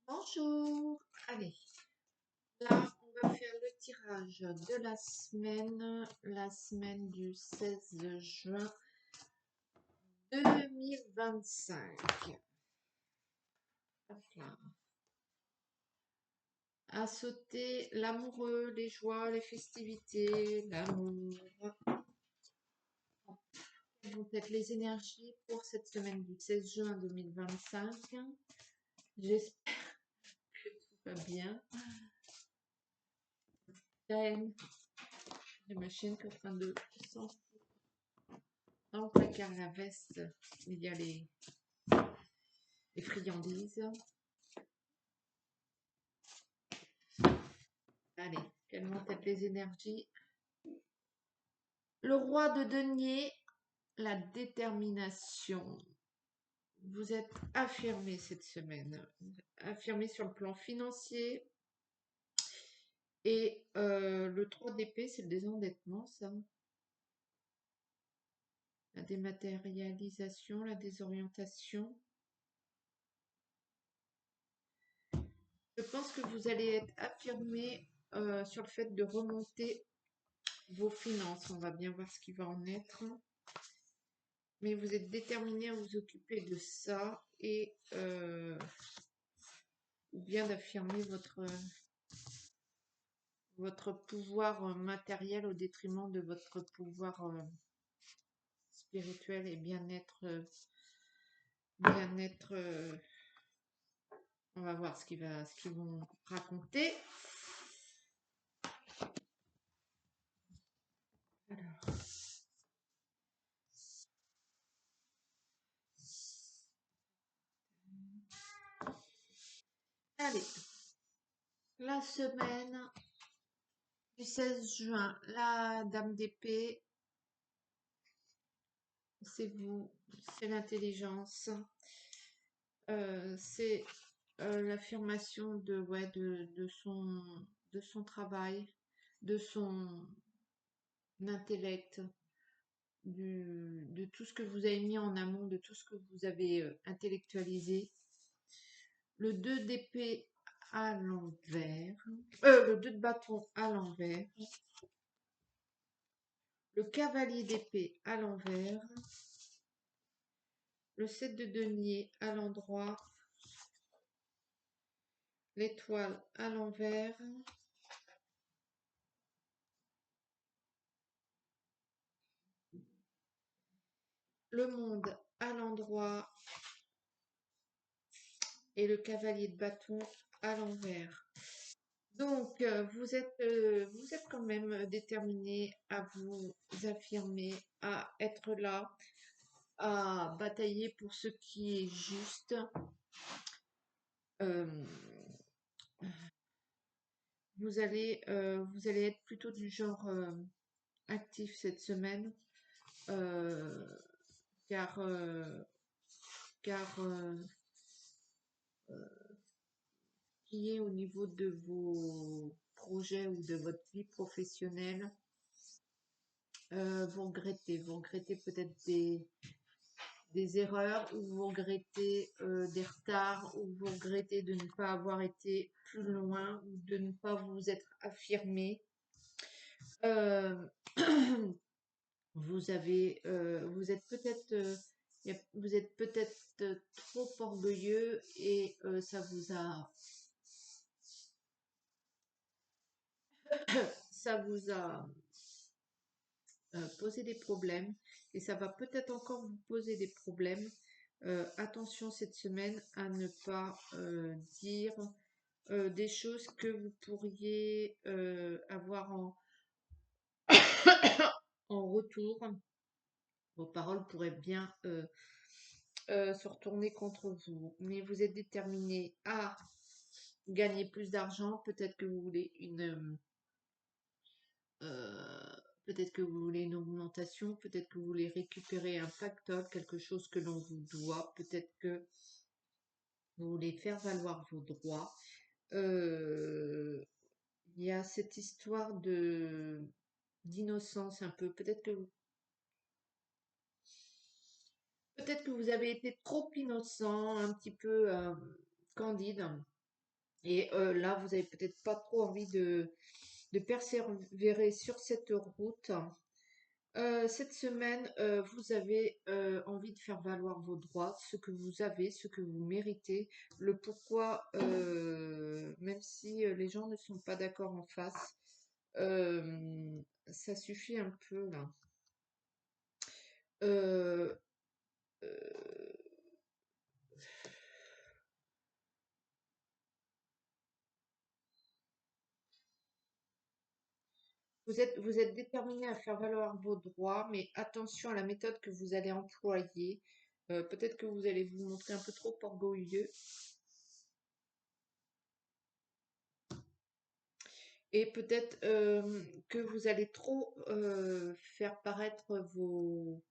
Bonjour. Allez, là, on va faire le tirage de la semaine du 16 juin 2025. Hop là. À sauter l'amoureux, les joies, les festivités, l'amour. Quelles vont être les énergies pour cette semaine du 16 juin 2025? J'espère que tout va bien. J'ai ma chienne qui est en train de s'enfuir. Dans le placard, la veste, il y a les friandises. Allez, quelles vont être les énergies? Le roi de denier, la détermination. Vous êtes affirmé cette semaine. Affirmé sur le plan financier. Et le 3 d'épée, c'est le désendettement, ça. La dématérialisation, la désorientation. Je pense que vous allez être affirmé sur le fait de remonter vos finances. On va bien voir ce qui va en être. Mais vous êtes déterminé à vous occuper de ça et bien d'affirmer votre pouvoir matériel au détriment de votre pouvoir spirituel et bien-être. Bien-être. On va voir ce qu'ils vont raconter. Alors. Allez, la semaine du 16 juin, la dame d'épée, c'est vous, c'est l'intelligence, c'est l'affirmation de son travail, de son intellect, de tout ce que vous avez mis en amont, de tout ce que vous avez intellectualisé. Le 2 d'épée à l'envers, le 2 de bâton à l'envers, le cavalier d'épée à l'envers, le 7 de denier à l'endroit, l'étoile à l'envers, le monde à l'endroit et le cavalier de bâton à l'envers. Donc, vous êtes quand même déterminé à vous affirmer, à être là, à batailler pour ce qui est juste. Vous allez être plutôt du genre actif cette semaine, car qui est au niveau de vos projets ou de votre vie professionnelle, vous regrettez peut-être des erreurs, ou vous regrettez des retards, ou vous regrettez de ne pas avoir été plus loin, ou de ne pas vous être affirmé. Vous êtes peut-être trop orgueilleux et ça vous a posé des problèmes, et ça va peut-être encore vous poser des problèmes. Attention cette semaine à ne pas dire des choses que vous pourriez avoir en retour. Vos paroles pourraient bien se retourner contre vous, mais vous êtes déterminé à gagner plus d'argent. Peut-être que vous voulez peut-être que vous voulez une augmentation, peut-être que vous voulez récupérer un pactole, quelque chose que l'on vous doit, peut-être que vous voulez faire valoir vos droits. Il y a cette histoire d'innocence un peu. Peut-être que vous avez été trop innocent, un petit peu candide. Et là, vous avez peut-être pas trop envie de persévérer sur cette route. Cette semaine, vous avez envie de faire valoir vos droits, ce que vous avez, ce que vous méritez, le pourquoi, même si les gens ne sont pas d'accord en face, ça suffit un peu là. Euh, euh, vous êtes déterminé à faire valoir vos droits, mais attention à la méthode que vous allez employer. Peut-être que vous allez vous montrer un peu trop orgueilleux et peut-être que vous allez trop faire paraître vos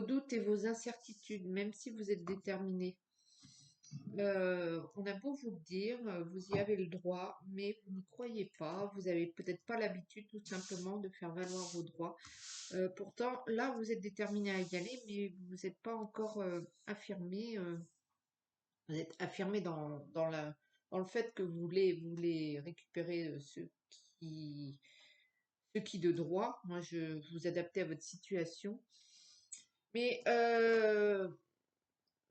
doutes et vos incertitudes, même si vous êtes déterminé. On a beau vous le dire, vous y avez le droit, mais vous n'y croyez pas. Vous avez peut-être pas l'habitude tout simplement de faire valoir vos droits. Pourtant, là, vous êtes déterminé à y aller, mais vous n'êtes pas encore affirmé. Vous êtes affirmé dans le fait que vous voulez récupérer qui, ce qui de droit. Moi, je vous adaptez à votre situation. Mais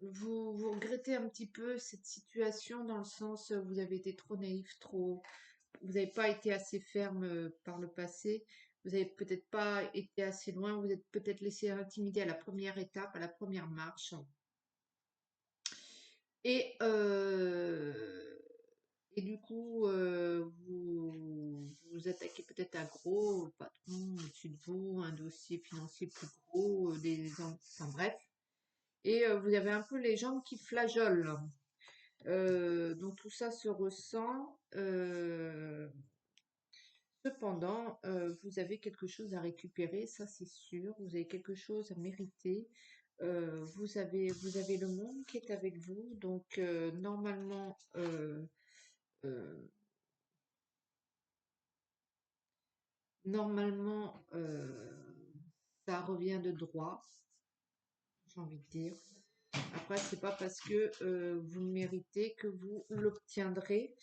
vous regrettez un petit peu cette situation dans le sens, vous avez été trop naïf, vous n'avez pas été assez ferme par le passé. Vous n'avez peut-être pas été assez loin. Vous êtes peut-être laissé intimider à la première étape, à la première marche. Et, et du coup, vous attaquez peut-être un gros patron au-dessus de vous, un dossier financier plus gros, enfin bref. Et vous avez un peu les jambes qui flageolent. Donc tout ça se ressent. Cependant, vous avez quelque chose à récupérer, ça c'est sûr. Vous avez quelque chose à mériter. Vous avez le monde qui est avec vous. Donc euh, normalement, ça revient de droit, j'ai envie de dire. Après, c'est pas parce que vous le méritez que vous l'obtiendrez,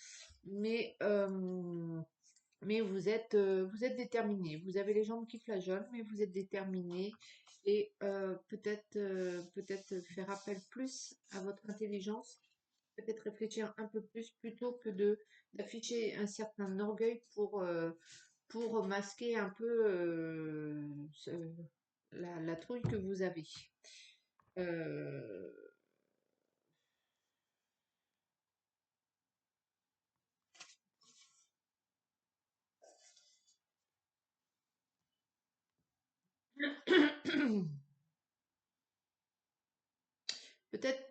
mais vous êtes déterminé. Vous avez les jambes qui flageolent, mais vous êtes déterminé et peut-être faire appel plus à votre intelligence, peut-être réfléchir un peu plus plutôt que de d'afficher un certain orgueil pour masquer un peu la trouille que vous avez. Euh,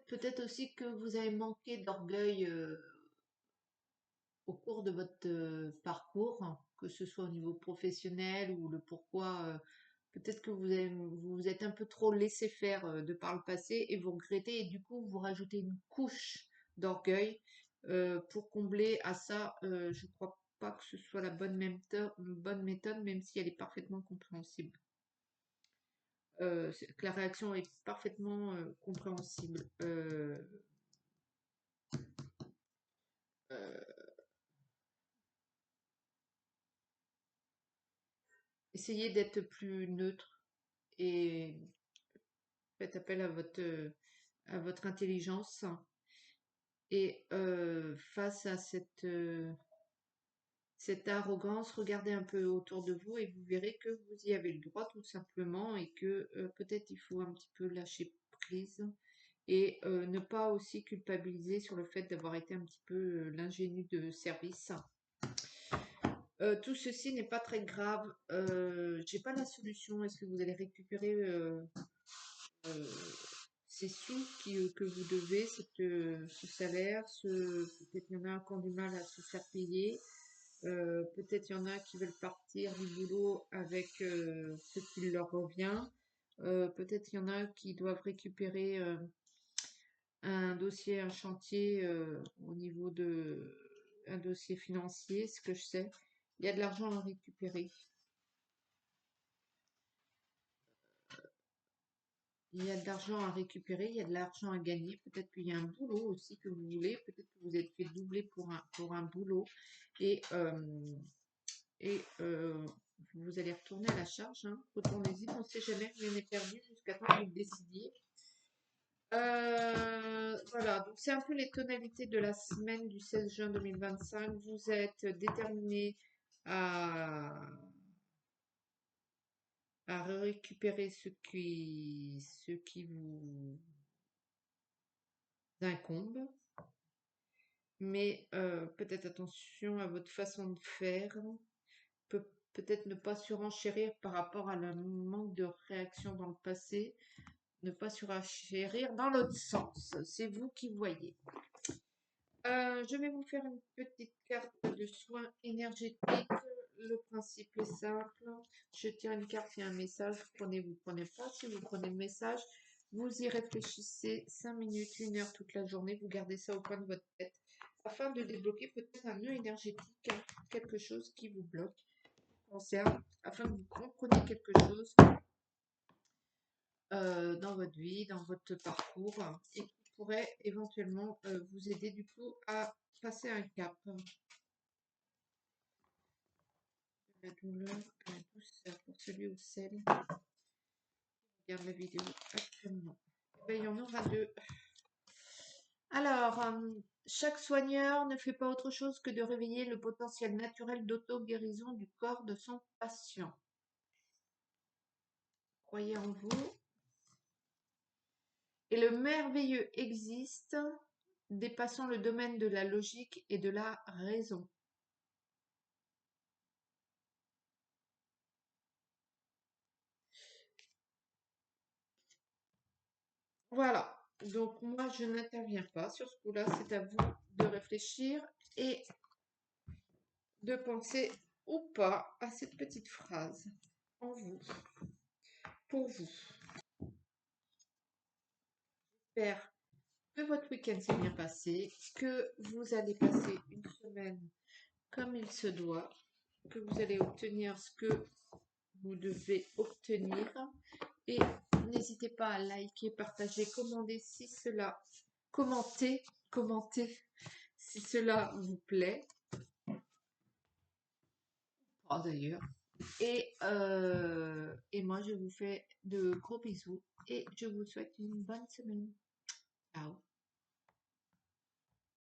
peut-être aussi que vous avez manqué d'orgueil au cours de votre parcours, hein, que ce soit au niveau professionnel ou le pourquoi. Peut-être que vous vous êtes un peu trop laissé faire de par le passé et vous regrettez et du coup vous rajoutez une couche d'orgueil pour combler à ça. Je crois pas que ce soit la bonne méthode, même si elle est parfaitement compréhensible. Que la réaction est parfaitement compréhensible. Euh, Essayez d'être plus neutre et faites appel à votre intelligence et face à cette arrogance, regardez un peu autour de vous et vous verrez que vous y avez le droit tout simplement et que peut-être il faut un petit peu lâcher prise et ne pas aussi culpabiliser sur le fait d'avoir été un petit peu l'ingénu de service. Tout ceci n'est pas très grave. J'ai pas la solution. Est-ce que vous allez récupérer euh, ces sous que vous devez, ce salaire, peut-être il y en a qui ont du mal à se faire payer. Peut-être il y en a qui veulent partir du boulot avec ce qui leur revient. Peut-être il y en a qui doivent récupérer un dossier, un chantier au niveau de un dossier financier, ce que je sais. Il y a de l'argent à récupérer. il y a de l'argent à récupérer, il y a de l'argent à gagner. Peut-être qu'il y a un boulot aussi que vous voulez. Peut-être que vous êtes fait doubler pour un boulot. Et, et vous allez retourner à la charge. Hein. Retournez-y, on ne sait jamais, rien n'est perdu jusqu'à temps que vous le décidiez. Voilà, donc c'est un peu les tonalités de la semaine du 16 juin 2025. Vous êtes déterminé à récupérer ce qui vous incombe, mais peut-être attention à votre façon de faire. Peut-être ne pas surenchérir par rapport à le manque de réaction dans le passé, ne pas surenchérir dans l'autre sens. C'est vous qui voyez. Je vais vous faire une petite carte de soins énergétiques. Le principe est simple. Je tire une carte et un message. Vous prenez pas. Si vous prenez le message, vous y réfléchissez 5 minutes, 1 heure toute la journée. Vous gardez ça au coin de votre tête afin de débloquer peut-être un nœud énergétique, quelque chose qui vous bloque, concerne, afin que vous compreniez quelque chose dans votre vie, dans votre parcours et qui pourrait éventuellement vous aider du coup à passer un cap. La douleur à la douceur pour celui au sel. Regarde la vidéo actuellement. Ben, il y en aura deux. Alors, chaque soigneur ne fait pas autre chose que de réveiller le potentiel naturel d'auto-guérison du corps de son patient. Croyez en vous. Et le merveilleux existe, dépassant le domaine de la logique et de la raison. Voilà. Donc moi, je n'interviens pas sur ce coup-là. C'est à vous de réfléchir et de penser ou pas à cette petite phrase en vous, pour vous. J'espère que votre week-end s'est bien passé, que vous allez passer une semaine comme il se doit, que vous allez obtenir ce que vous devez obtenir. Et n'hésitez pas à liker, partager, commenter si cela vous plaît. Oh, d'ailleurs. Et moi, je vous fais de gros bisous et je vous souhaite une bonne semaine. Ciao.